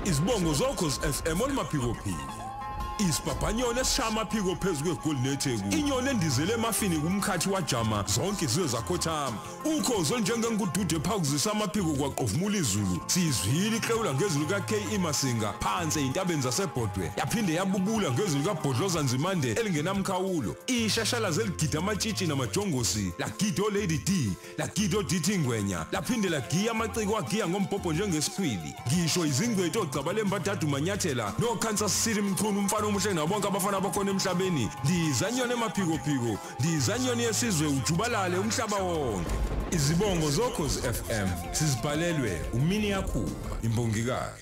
Izibongo zokhozi FM olumaphiko phiko. Isipapanyone shama phiko phezulu kweGolden Inyoni endizele emafini kumkhathi wajama zonke izwe zakhothama. Ukhozi njengengudude phakuzisa amaphiko kwaqovumula izulu. Sizwile ihlewula ngezulu kaK Masinga phansi intabeni zasebhodwe. Yaphinde yabubula ngezulu kaBhodloza Nzimande elingenamkhawulo. Ishashalaze zeligida amatshitshi namajongosi. Lagida Lady D, lagida DT Ngwenya. Laphinde lagiya amaciko agiya ngombhobho njengesikhwili. Ngisho izingcwethi ogcabale mbadadu manyathela no Kansas City mchunu umfana omuhle nabonke abafana bakhona emhlabeni. Ndizanyone emaphiko phiko, ndizanyone yesizwe ujubalale umhlaba wonke. Izibongo zokhozi FM sizibhalelwe uMiriam imbongikazi.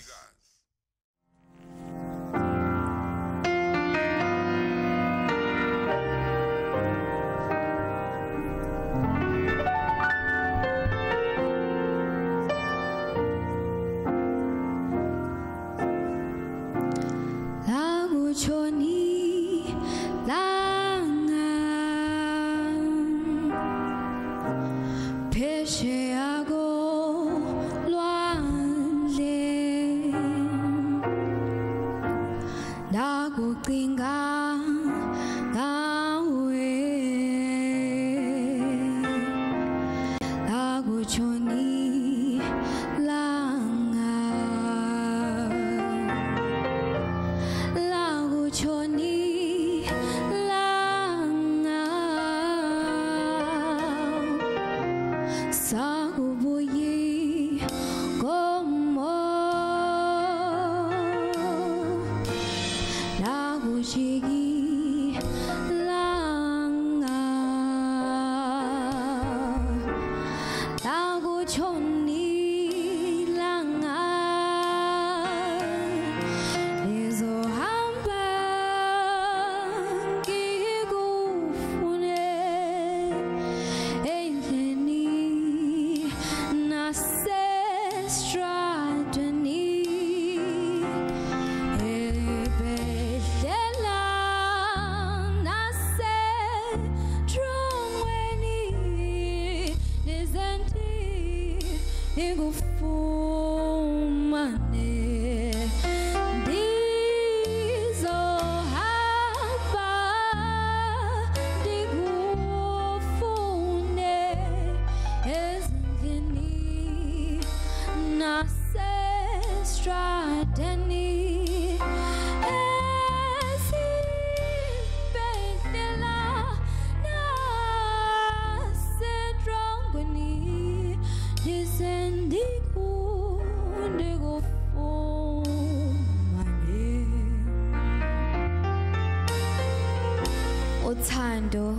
Uthando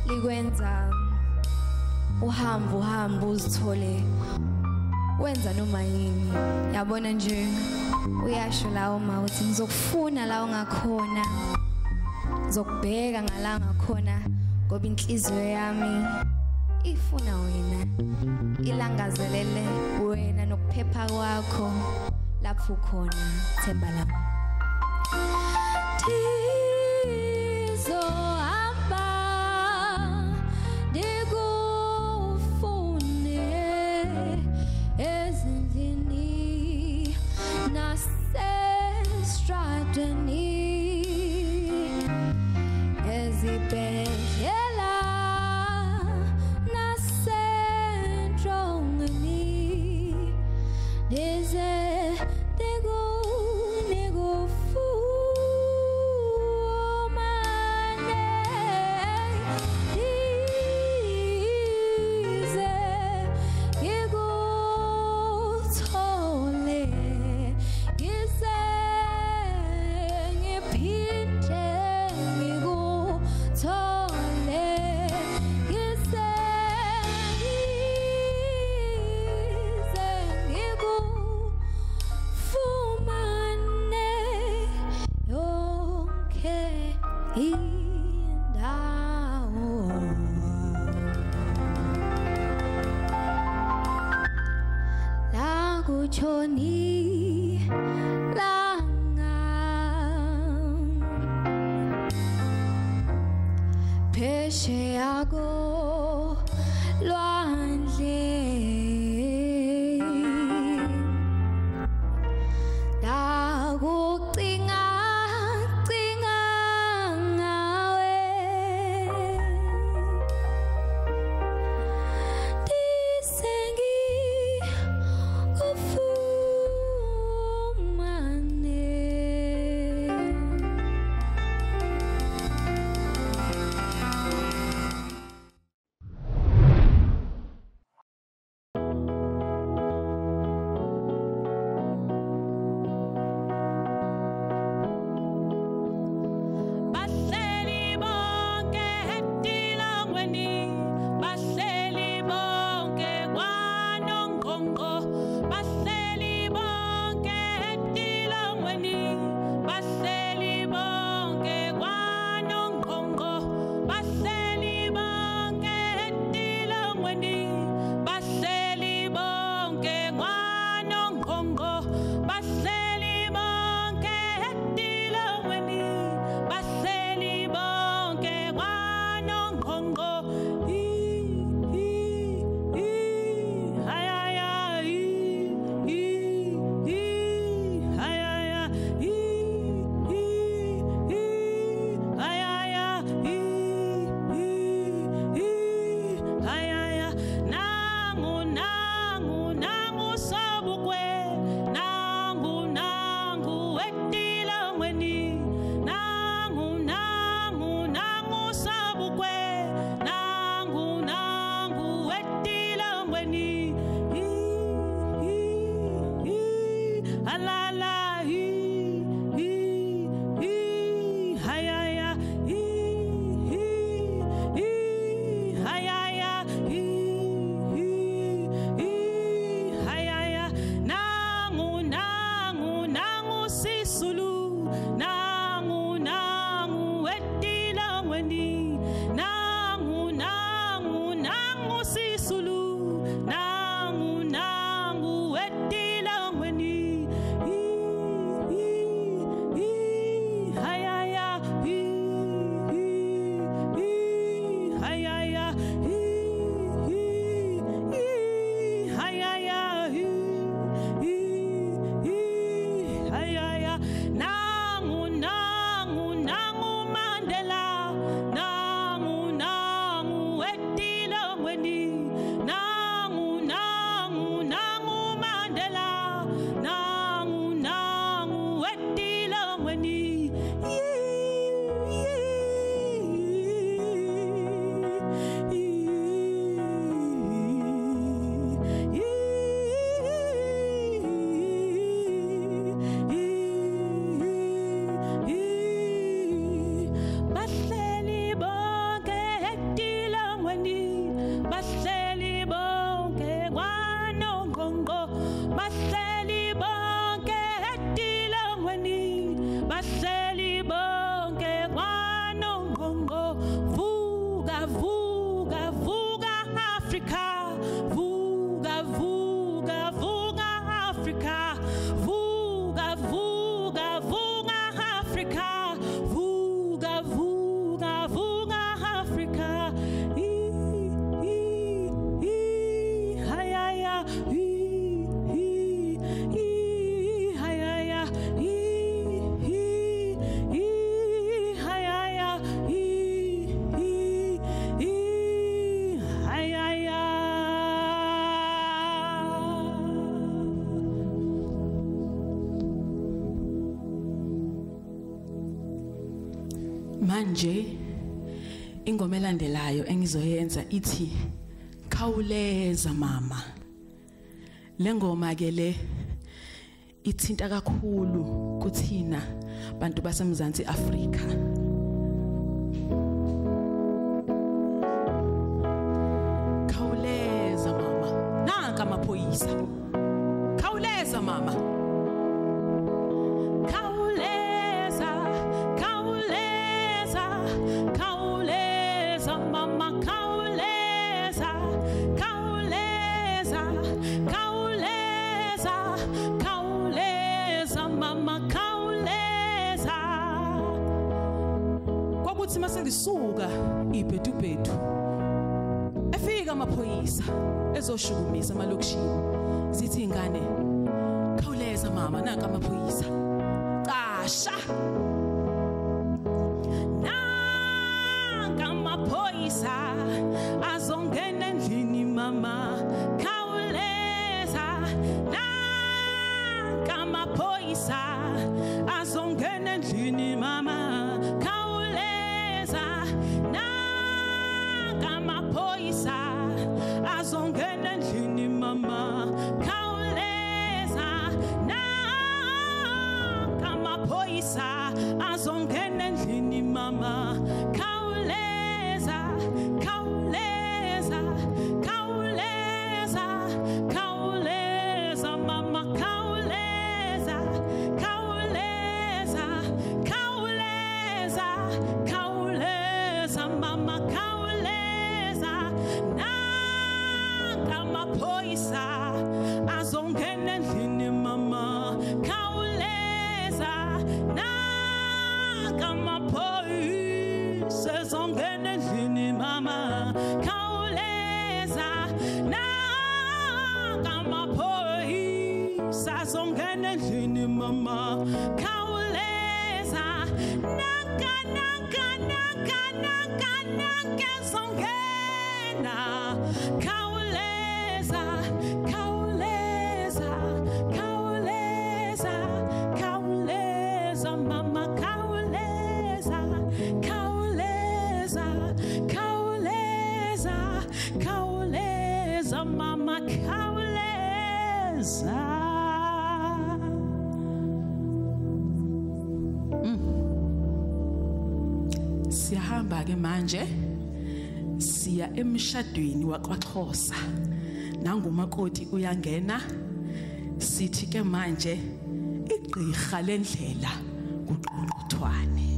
likwenza uhambo uzithole wenza noma yini yabona nje uyasho la uma uthi ngizokufuna la ungakhona ngizokubheka ngala ngakhona ngoba inhliziyo yami ifuna wena ilangazelele wena nokuphepha kwakho lapho ukhona themba lami Manje ingoma elandelayo engizoyenza ithi khawuleza mama. Lengoma ke le ithinta kakhulu kuthina bantu baseMzansi Afrika. Khawuleza mama. Nanka amaphoyisa. Khawuleza mama. Masengisuka ibhedu efika amaphoyisa ezoshukumisa amalokishini zithi ingane khawuleza mama nanka amaphoyisa qasha nanka amaphoyisa azongena endlini mama khawuleza nanka amaphoyisa azongena endlini mama azongena endlini mama khawuleza nanka amaphoyisa azongena endlini mama khawuleza khawuleza khawuleza khawuleza mama khawuleza khawuleza khawuleza khawuleza mama khawuleza amaphoyisa azongena endlini mama khawuleza nanka amaphoyisa azongena endlini mama khawuleza nanka amaphoyisa azongena endlini mama khawuleza nanka nanka nanka nanka nanka azongena khawuleza khawuleza khawuleza khawuleza mama khawuleza khawuleza khawuleza khawuleza mama khawuleza. Siyahamba ke manje siya emshadweni wakwaXhosa nangumakoti uyangena sithi ke manje igqirha lendlela kuqonqothwane.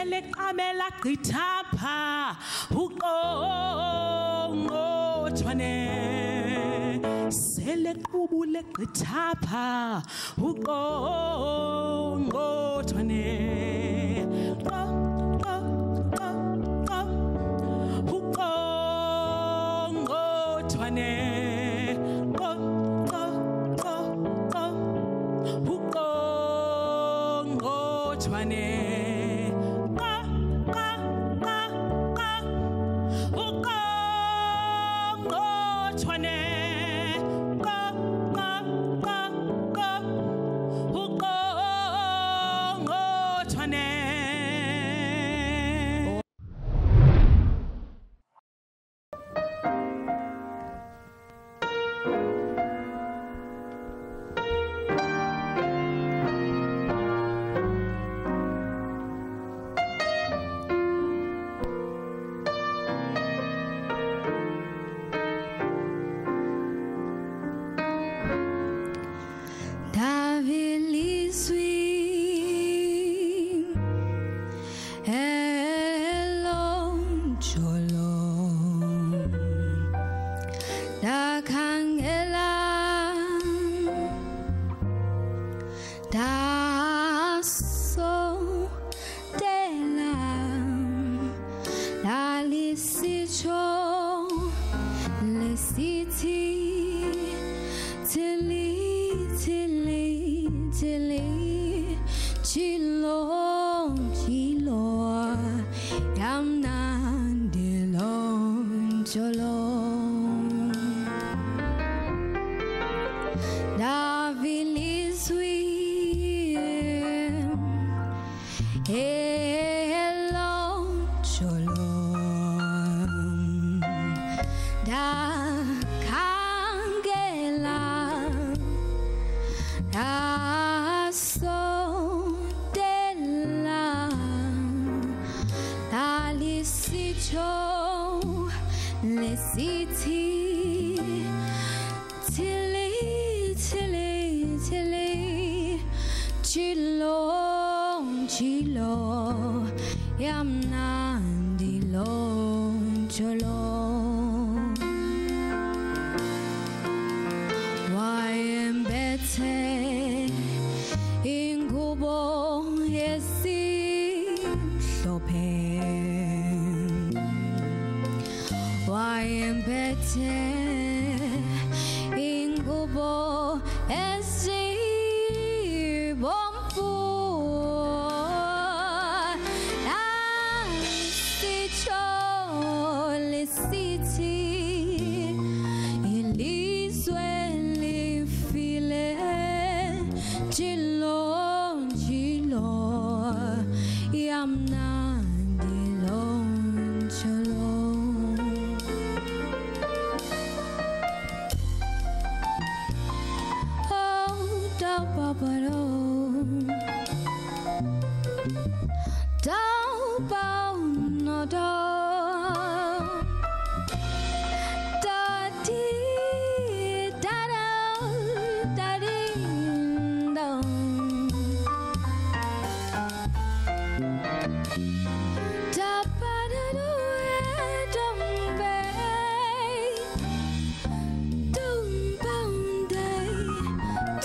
seleqamela gqithapha uqongqothwane selequbule gqithapha uqongqothwane uqongqothwane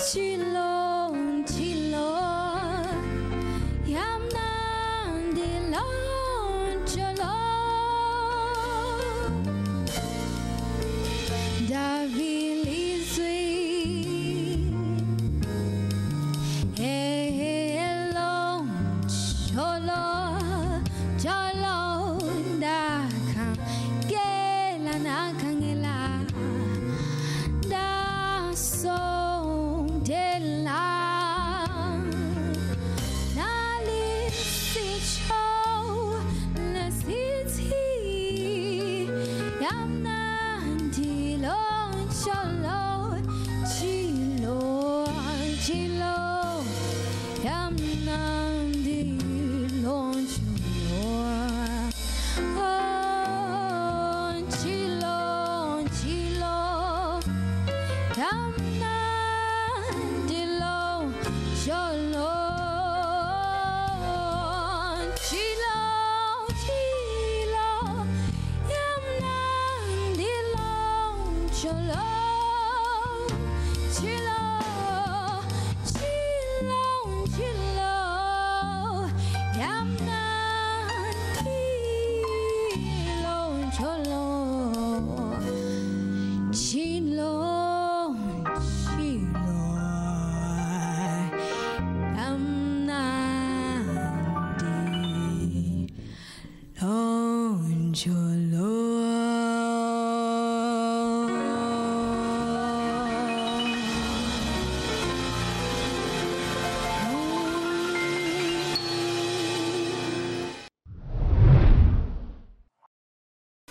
Chilo,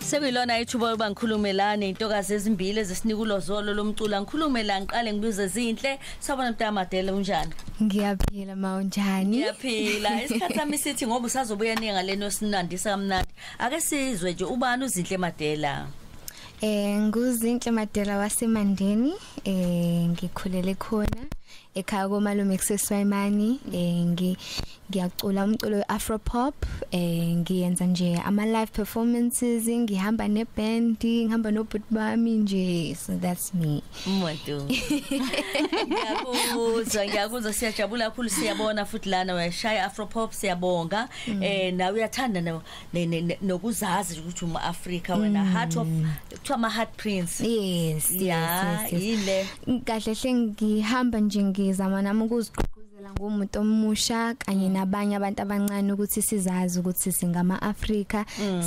Sekuyilona ithuba lokuba ngikhulumelane intokazi ezimbili ezisinika ulozolo lomculo ngikhulume la ngiqale ngibize Zinhle sabona Zinhle Madela unjani Ngiyaphila mawunjani Ngiyaphila isikhathi sami sithi ngoba usazobuya ningaleno sinandisa kamnandi ake sizwe nje ubani uZinhle Madela nguZinhle Madela waseMandeni ngikhulele khona ekhaya komalume kuseswayimani ngiyacula umculo weAfro pop ngiyenza nje ama live performances ngihamba neband ngihamba nobhuti bami nje so that's me Mwedu ngiyakuzwa siyajabula kakhulu siyabona futhi lana weshaya Afro pop siyabonga nawe uyathanda nokuzazi ukuthi uMaAfrika wena heart of kuthiwa ama heart prince yes yile kahle hle ngihamba nje ngizama nami ukuzigqugquzela ngomuntu omusha kanye nabanye abantu abancane ukuthi sizazi ukuthi singama Afrika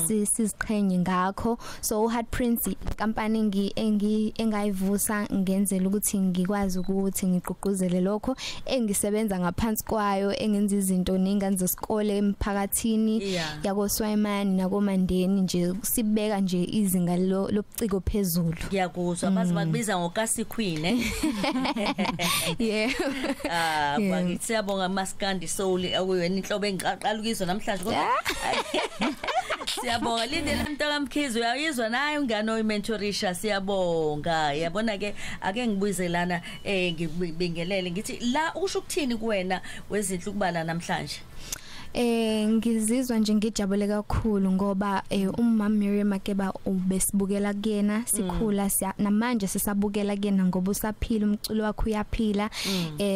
siziqhenye ngakho so Heart Prince inkampani engayivusa ngenzela ukuthi ngikwazi ukuthi ngigqugquzele lokho engisebenza ngaphansi kwayo engenza izinto ningane zesikole emphakathini yakoswayimani nakomandeni nje sibeka nje izinga lobuciko phezulu ngiyakuzwa bazi bakubiza ngokasikhwini yeah Bangithi siyabonga Maskandi Soul akuyena inhlobo engiqaqala ukizwa namhlanje kodwa siyabonga lindele mntaka Mkhize uyayizwa naye ungano imentorisha siyabonga yabona ke ake ngibuyizelana ngibingelele ngithi la usho ukuthini kuwena wezinhle ukubala namhlanje ngizizwa nje ngijabule kakhulu ngoba uMama Miriam Makeba ubesibukela kuyena sikhula namanje sisabukela kuyena ngoba usaphila umculo wakhe uyaphila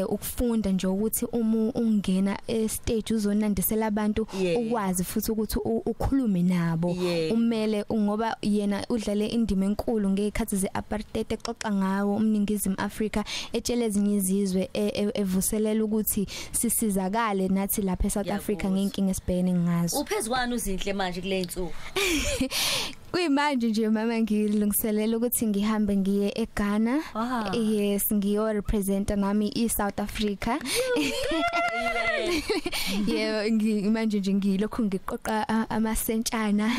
ukufunda nje ukuthi uma ungena stage uzonandisela abantu ukwazi futhi ukuthi ukhulume nabo umele ngoba yena udlale indima enkulu ngekhathi zeapartheid exoxa ngawo umningizimu Afrika etshele ezinye izizwe evuselela ukuthi sisizakale nathi lapha eSouth Africa ngenkinga esibhekene ngazo uphezukwana uZinhle manje kule insuku kuyimanje nje mama ngilungiselela ukuthi ngihambe ngiye eGhana yes ngiyo representa nami eSouth Africa yeah manje nje ngilokhu ngiqoqa amasentshana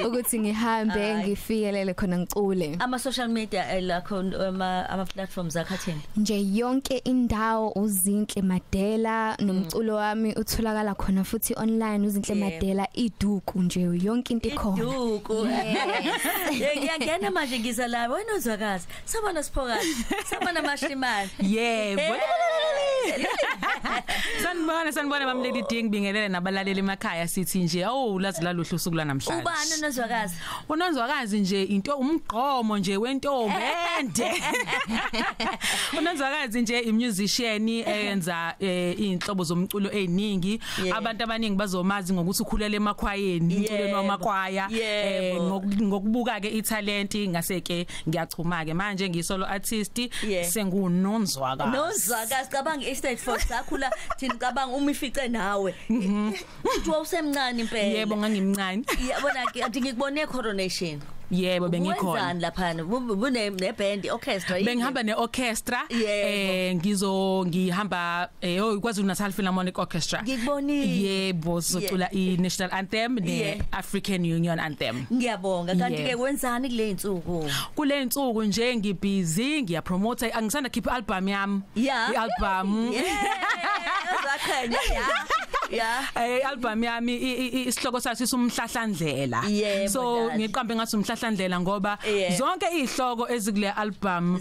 ukuthi ngihambe ngifikelele khona ngicule ama social media lakho ama platforms akhathini nje yonke indawo uZinhle Madela nomculo wami utholakala khona futhi online uZinhle Madela iduku nje yonke into iduku ngiyangena manje ngiza la wena Nonzwakazi sabona siphokazi sabona mashimani yebo sanibona mama lady ding bingelele nabalaleli emakhaya sithi nje lazi la lusuku la namhlanje ubani Nonzwakazi uNonzwakazi nje into umgqomo nje wentombende uNonzwakazi nje imusician eyenza inhlobo zomculo eziningi abantu abaningi bazomazi ngokuthi ukhulela emakhwayeni umculweni wamakwaya ngokubuka ke italent ngaseke ngiyachuma ke manje ngisolo artist sengunonzwakazi Nonzwakazi cabanga stage force sakhula thina cabanga uma ifice nawe uthi wawusemncane impela yebo ngangimncane yabona ke athi ngikubone coronation yebo bengikhona wenzani lapha ne band orchestra bengihamba ne orchestra ngihamba KwaZulu Natal Philharmonic Orchestra ngikubonile yebo socula iNational Anthem ne African Union Anthem ngiyabonga kanti ke wenzani kule insuku nje ngibusy ngiyapromote angisanda keep album yami ialbum album yami isihloko sathi sumhlahlandlela so ngiqambe ngathi umhlahlandlela ngoba zonke izihloko ezikule album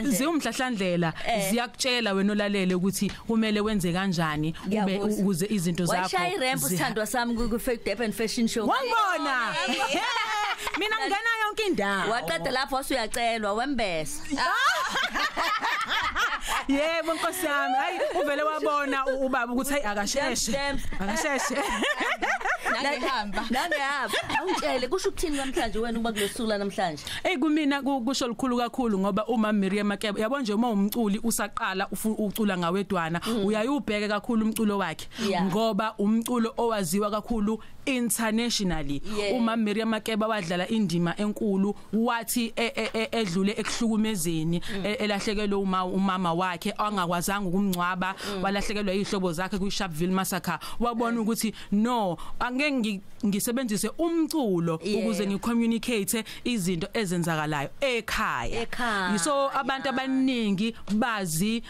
ziyumhlahlandlela ziyakutshela wena olalele ukuthi kumele wenze kanjani ukuze izinto zakho washaya iremp sithandwa sami ku Fake Durban Fashion Show wabona mina ngena yonke indawo waqeda lapho usuyacelwa wembesa yebo nkosi yami hayi uvele wabona ubaba ukuthi hayi akasheshe nangihamba awutshele kusho ukuthini namhlanje wena uba kulosula namhlanje kumina kusho likhulu kakhulu ngoba uma Miriam Makeba yabo nje uma umculi usaqala ucula ngawedwana uyayubheke kakhulu umculo wakhe ngoba umculo owaziwa kakhulu internationally uma Miriam Makeba wadlala indima enkulu wathi edlule ekuhlukumezeni elahlekelwe umama wakhe angakwazanga ukumncwaba walahlekelwa izihlobo zakhe ku Sharpeville massacre wabona ukuthi no ngeke ngisebenzise umculo ukuze ngicommunicate izinto ezenzakalayo ekhaya so abantu abaningi bazi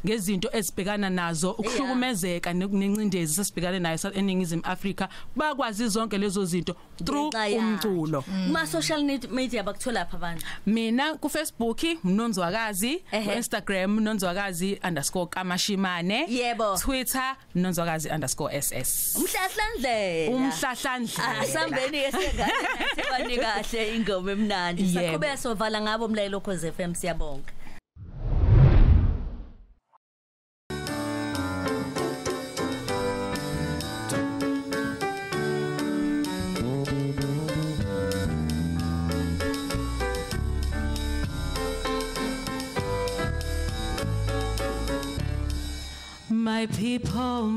ngezinto ezibhekana nazo ukuhlukumezeka nencindezi sesibhekana nayo eNingizimu Afrika bakwazi zonke lezo zinto through umculo kuma social media bakuthola lapha abantu mina ku Facebook Nonzwakazi ku Instagram Nonzwakazi_kamashimane Twitter Nonzwakazi_ss umhlahlandlela asambeni esengane sebani kahle ingoma emnandi saqhubeka sovala ngabo umlayelo Ukhozi FM siyabonga My people,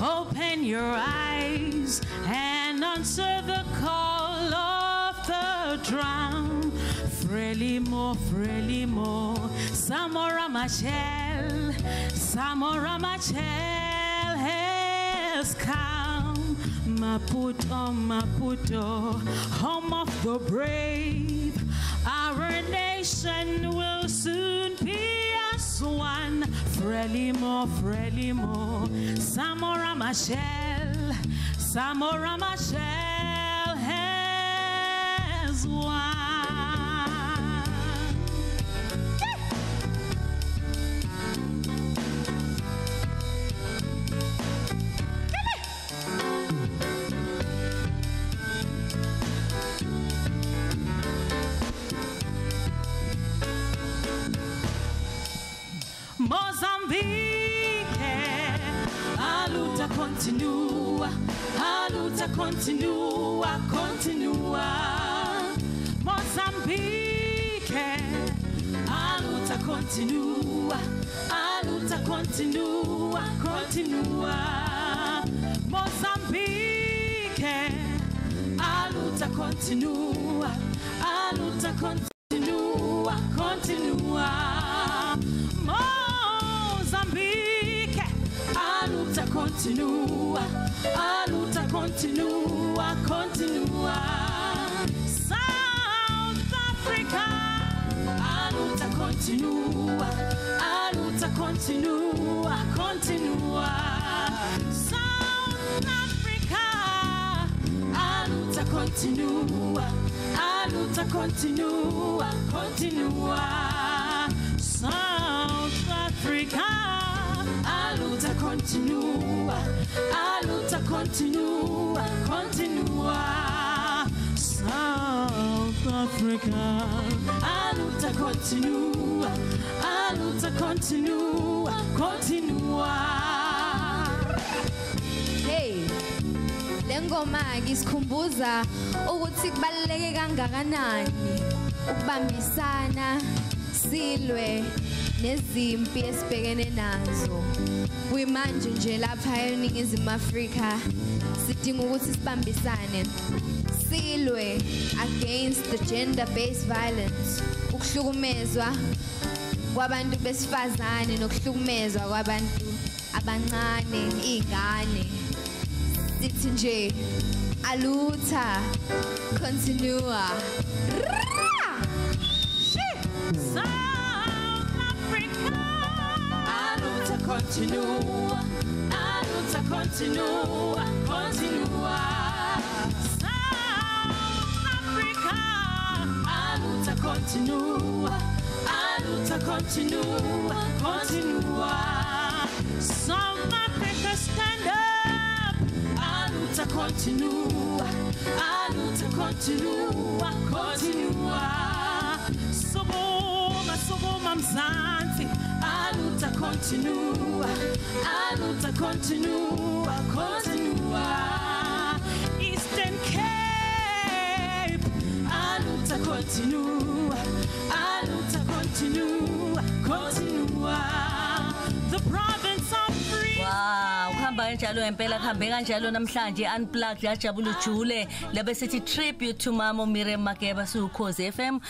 open your eyes and answer the call of the drum. Frelimo, Samora Machel has come. Maputo, home of the brave. Our nation will soon be as one. Frelimo, Samora Machel has won. Mozambique, continua. Mozambique, continua. Mozambique, continua. Mozambique, continua. South Africa, continua. South Africa, continua. South Africa, continua. South Africa, continua. Hey, lengoma ngisikhumbuza ukuthi kubaluleke kangakanani ukubambisana silwe nezimpi esibhekene nazo. Kuyimanje nje lapha eNingizimu Afrika sidinga ukuthi sibambisane silwe against the gender-based violence, ukuhlukumezwa kwabantu besifazane nokuhlukumezwa kwabantu abancane, izingane. Sithi nje aluta continua. South Africa, continua. South Africa, continua. South Africa, stand up. Continua. Soboma mzansi. Continua. Eastern Cape. Continua. The province of Free. Wow, kuhamba kanjalo ngempela kuhambe kanjalo namhlanje unplugged yajabula ujule labe sithi tribute to Mama Miriam Makeba Ukhozi FM.